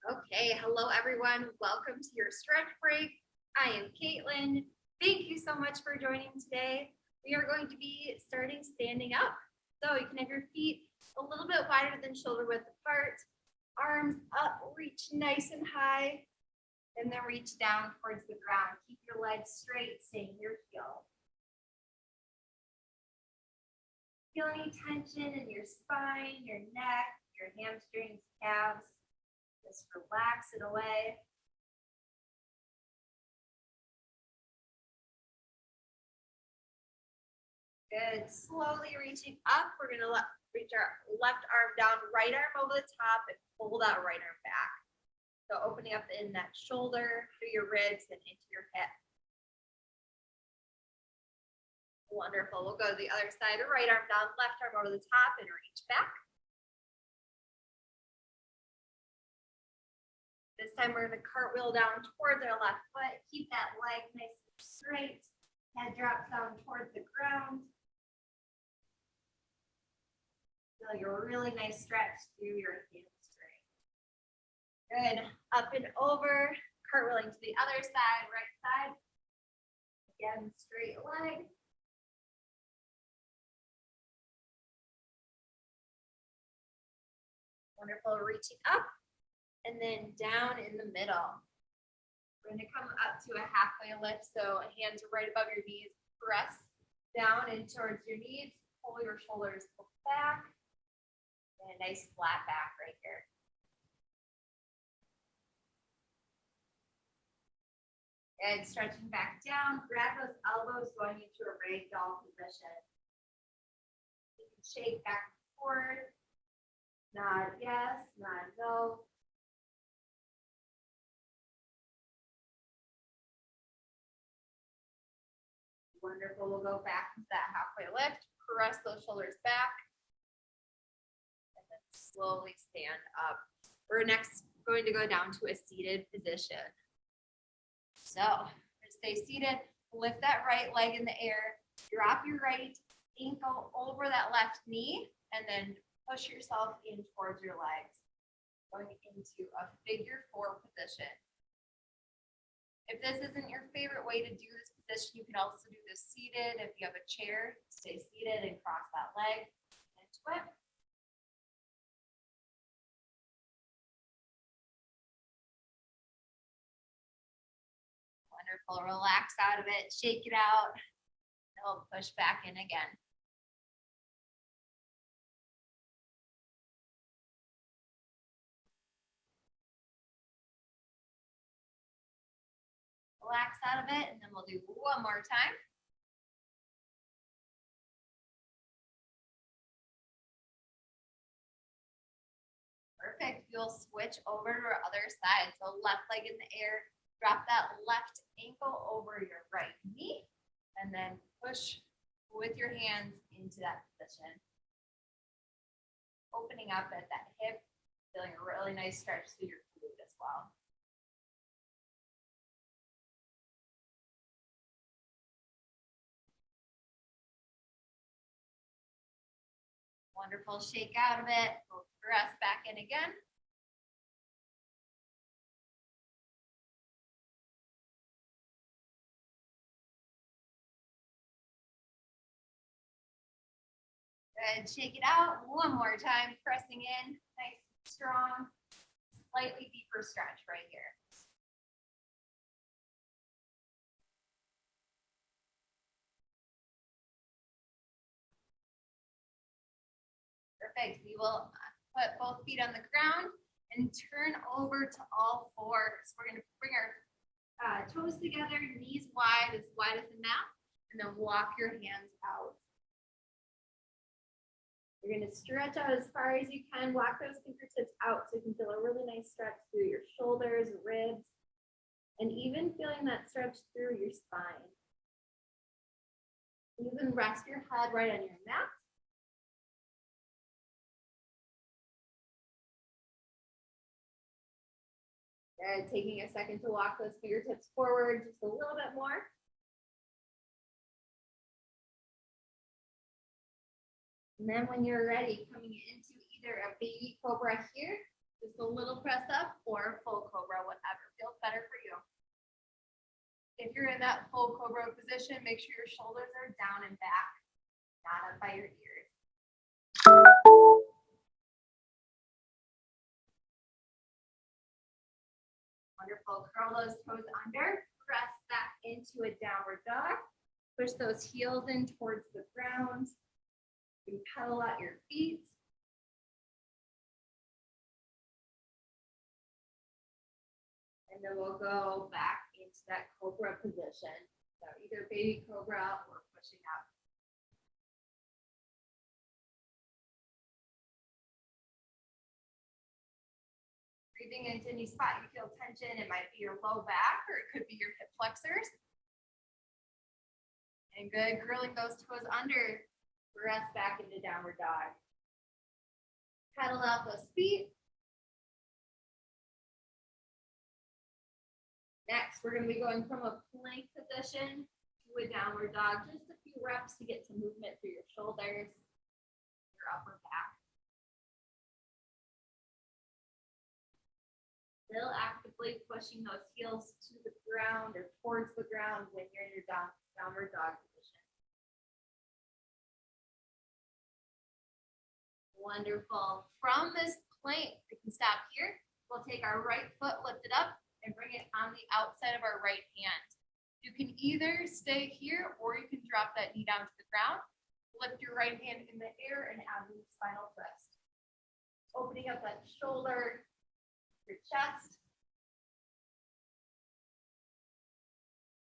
Okay, hello everyone. Welcome to your stretch break. I am Caitlin. Thank you so much for joining today. We are going to be starting standing up. So you can have your feet a little bit wider than shoulder width apart, arms up, reach nice and high, and then reach down towards the ground. Keep your legs straight, staying your heel. Feel any tension in your spine, your neck, your hamstrings, calves. Just relax it away. Good. Slowly reaching up. We're going to reach our left arm down, right arm over the top, and pull that right arm back. So opening up in that shoulder, through your ribs, and into your hip. Wonderful. We'll go to the other side. Right arm down, left arm over the top, and reach back. This time we're going to cartwheel down towards our left foot. Keep that leg nice and straight. Head drops down towards the ground. Feel like a really nice stretch through your hamstring. Good. Up and over. Cartwheeling to the other side, right side. Again, straight leg. Wonderful. Reaching up. And then down in the middle. We're going to come up to a halfway lift. So hands are right above your knees. Press down and towards your knees. Pull your shoulders back. And a nice flat back right here. And stretching back down. Grab those elbows going into a ragdoll position. You can shake back and forth. Nod yes, nod no. Wonderful. We'll go back to that halfway lift. Press those shoulders back. And then slowly stand up. We're next going to go down to a seated position. So stay seated. Lift that right leg in the air. Drop your right ankle over that left knee. And then push yourself in towards your legs. Going into a figure four position. If this isn't your favorite way to do this position, you can also do this seated. If you have a chair, stay seated and cross that leg into it. Wonderful. Relax out of it. Shake it out. And we'll push back in again. Relax out of it, and then we'll do one more time. Perfect. You'll switch over to our other side. So left leg in the air, drop that left ankle over your right knee, and then push with your hands into that position. Opening up at that hip, feeling a really nice stretch through your glute as well. Wonderful. Shake out of it. We'll press back in again. Good. Shake it out. One more time. Pressing in. Nice, strong, slightly deeper stretch right here. Perfect. We will put both feet on the ground and turn over to all fours. We're going to bring our toes together, knees wide as the mat, and then walk your hands out. You're going to stretch out as far as you can. Walk those fingertips out so you can feel a really nice stretch through your shoulders, ribs, and even feeling that stretch through your spine. You can rest your head right on your mat. Good. Taking a second to walk those fingertips forward just a little bit more. And then when you're ready, coming into either a baby cobra here Just a little press up or full Cobra, whatever feels better for you. If you're in that full Cobra position, make sure your shoulders are down and back, not up by your ears. Wonderful. Curl those toes under, press back into a downward dog. Push those heels in towards the ground. You pedal out your feet. And then we'll go back into that Cobra position. So either baby Cobra or pushing up. Breathing into any spot you feel tension. It might be your low back or it could be your hip flexors. And good, curling those toes under, press back into downward dog. Pedal out those feet. Next, we're going to be going from a plank position to a downward dog. Just a few reps to get some movement through your shoulders, your upper back. Still actively pushing those heels to the ground or towards the ground when you're in your downward dog position. Wonderful. From this plank, we can stop here. We'll take our right foot, lift it up, and bring it on the outside of our right hand. You can either stay here or you can drop that knee down to the ground. Lift your right hand in the air and add the spinal twist. Opening up that shoulder, your chest.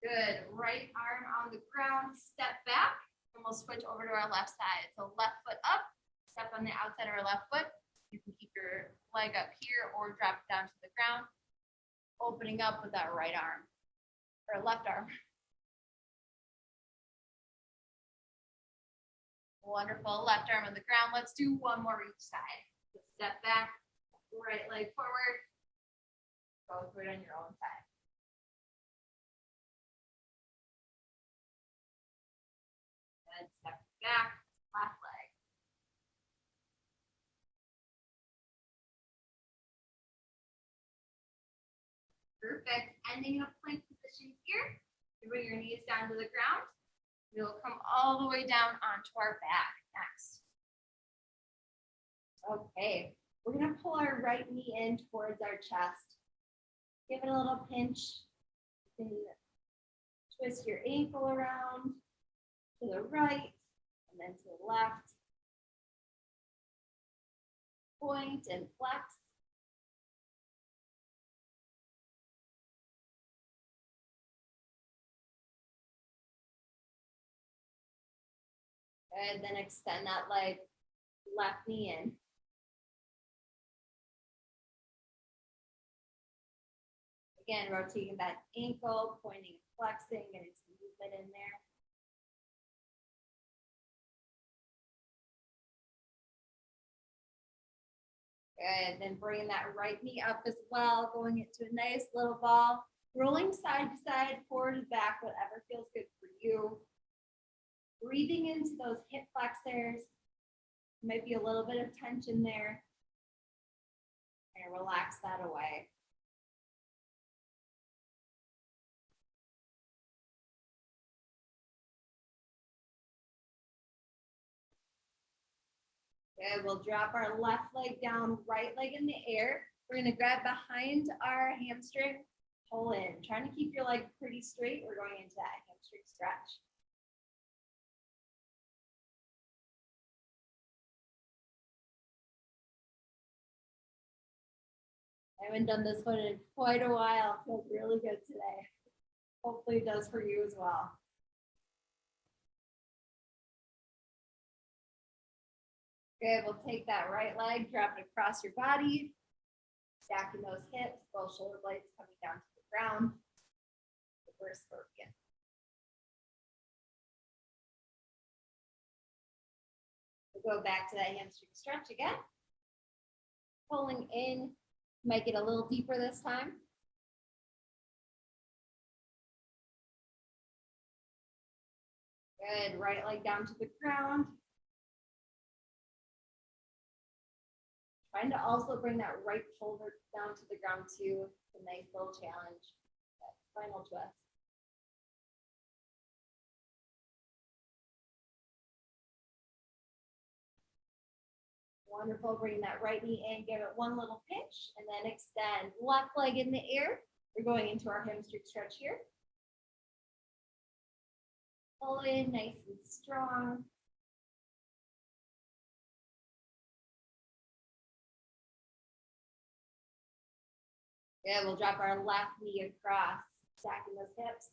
Good. Right arm on the ground, step back, and we'll switch over to our left side. So left foot up, step on the outside of our left foot. You can keep your leg up here or drop it down to the ground. Opening up with that right arm, or left arm. Wonderful. Left arm on the ground. Let's do one more each side. So step back, right leg forward. Go through it on your own side. And step back, left leg. Perfect. Ending in a plank position here. You bring your knees down to the ground. We'll come all the way down onto our back next. Okay, we're gonna pull our right knee in towards our chest. Give it a little pinch. You can twist your ankle around to the right and then to the left. Point and flex. And then extend that leg, left knee in. Again, rotating that ankle, pointing and flexing, getting some movement in there. Good, then bringing that right knee up as well, going into a nice little ball, rolling side to side, forward and back, whatever feels good for you. Breathing into those hip flexors. Might be a little bit of tension there. And relax that away. Good, we'll drop our left leg down, right leg in the air. We're gonna grab behind our hamstring, pull in. Trying to keep your leg pretty straight. We're going into that hamstring stretch. I haven't done this one in quite a while. It feels really good today. Hopefully it does for you as well. Good, we'll take that right leg, drop it across your body, stacking those hips, both shoulder blades coming down to the ground. Reverse scorpion. We'll go back to that hamstring stretch again. Pulling in, make it a little deeper this time. Good, right leg down to the ground. Trying to also bring that right shoulder down to the ground too. It's a nice little challenge. That final twist. Wonderful. Bring that right knee in, give it one little pinch, and then extend. Left leg in the air. We're going into our hamstring stretch here. Pull in nice and strong. Good. We'll drop our left knee across, stacking those hips.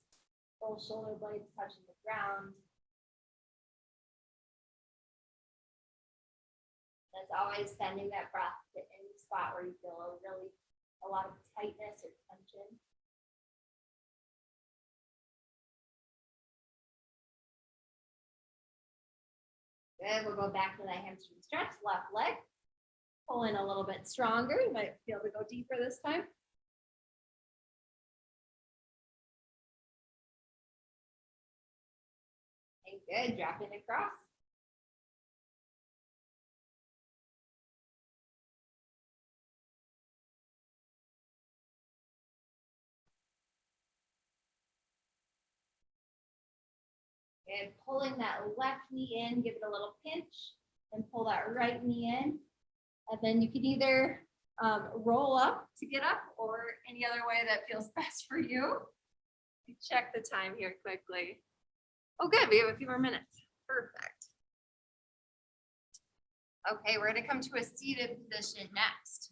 Both shoulder blades touching the ground. As always, sending that breath to any spot where you feel a lot of tightness or tension. Good. We'll go back to that hamstring stretch. Left leg. Pull in a little bit stronger. You might be able to go deeper this time. And good. Drop it across. And pulling that left knee in, give it a little pinch, and pull that right knee in. And then you can either roll up to get up or any other way that feels best for you. Check the time here quickly. Oh, good. We have a few more minutes. Perfect. Okay, we're going to come to a seated position next.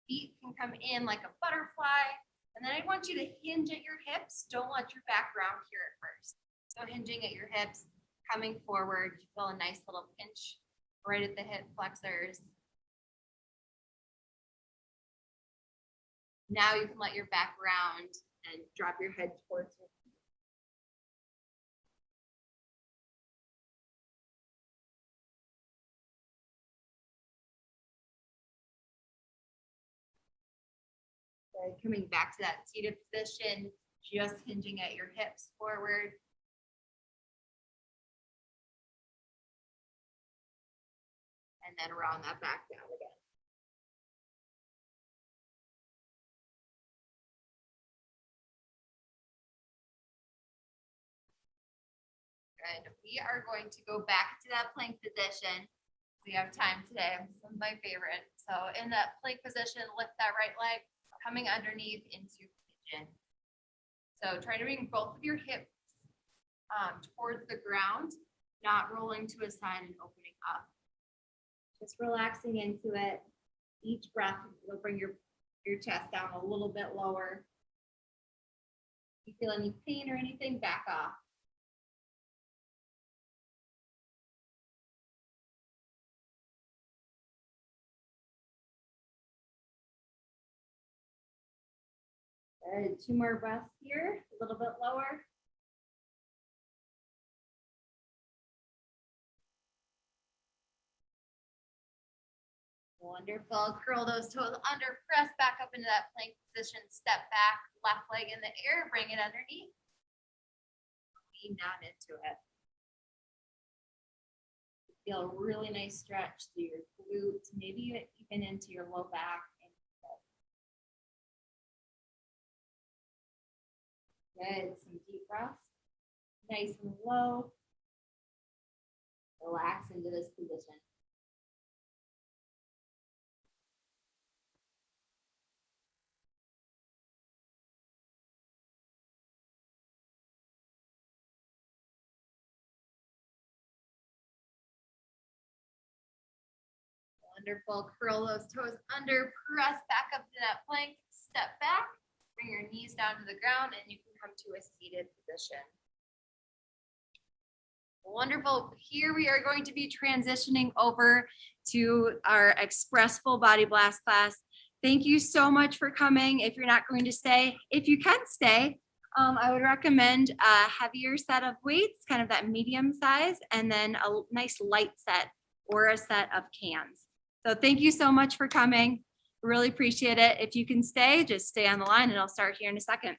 Feet can come in like a butterfly. And then I want you to hinge at your hips. Don't let your back round here at first. So hinging at your hips, coming forward, you feel a nice little pinch right at the hip flexors. Now you can let your back round and drop your head towards your feet. Good. Coming back to that seated position, just hinging at your hips forward. And then round that back down again. Good. We are going to go back to that plank position. We have time today. This is my favorite. So in that plank position, lift that right leg, coming underneath into pigeon. So try to bring both of your hips towards the ground, not rolling to a side and opening up. Just relaxing into it. Each breath will bring your chest down a little bit lower. If you feel any pain or anything, back off. Good. 2 more breaths here, a little bit lower. Wonderful. Curl those toes under, press back up into that plank position, step back, left leg in the air, bring it underneath. Lean down into it. Feel a really nice stretch through your glutes, maybe even into your low back. Good. Some deep breaths. Nice and low. Relax into this position. Wonderful. Curl those toes under, press back up to that plank, step back, bring your knees down to the ground, and you can come to a seated position. Wonderful. Here we are going to be transitioning over to our Express Full Body Blast class. Thank you so much for coming. If you're not going to stay, if you can stay, I would recommend a heavier set of weights, kind of that medium size, and then a nice light set or a set of cans. So thank you so much for coming. Really appreciate it. If you can stay, just stay on the line and I'll start here in a second.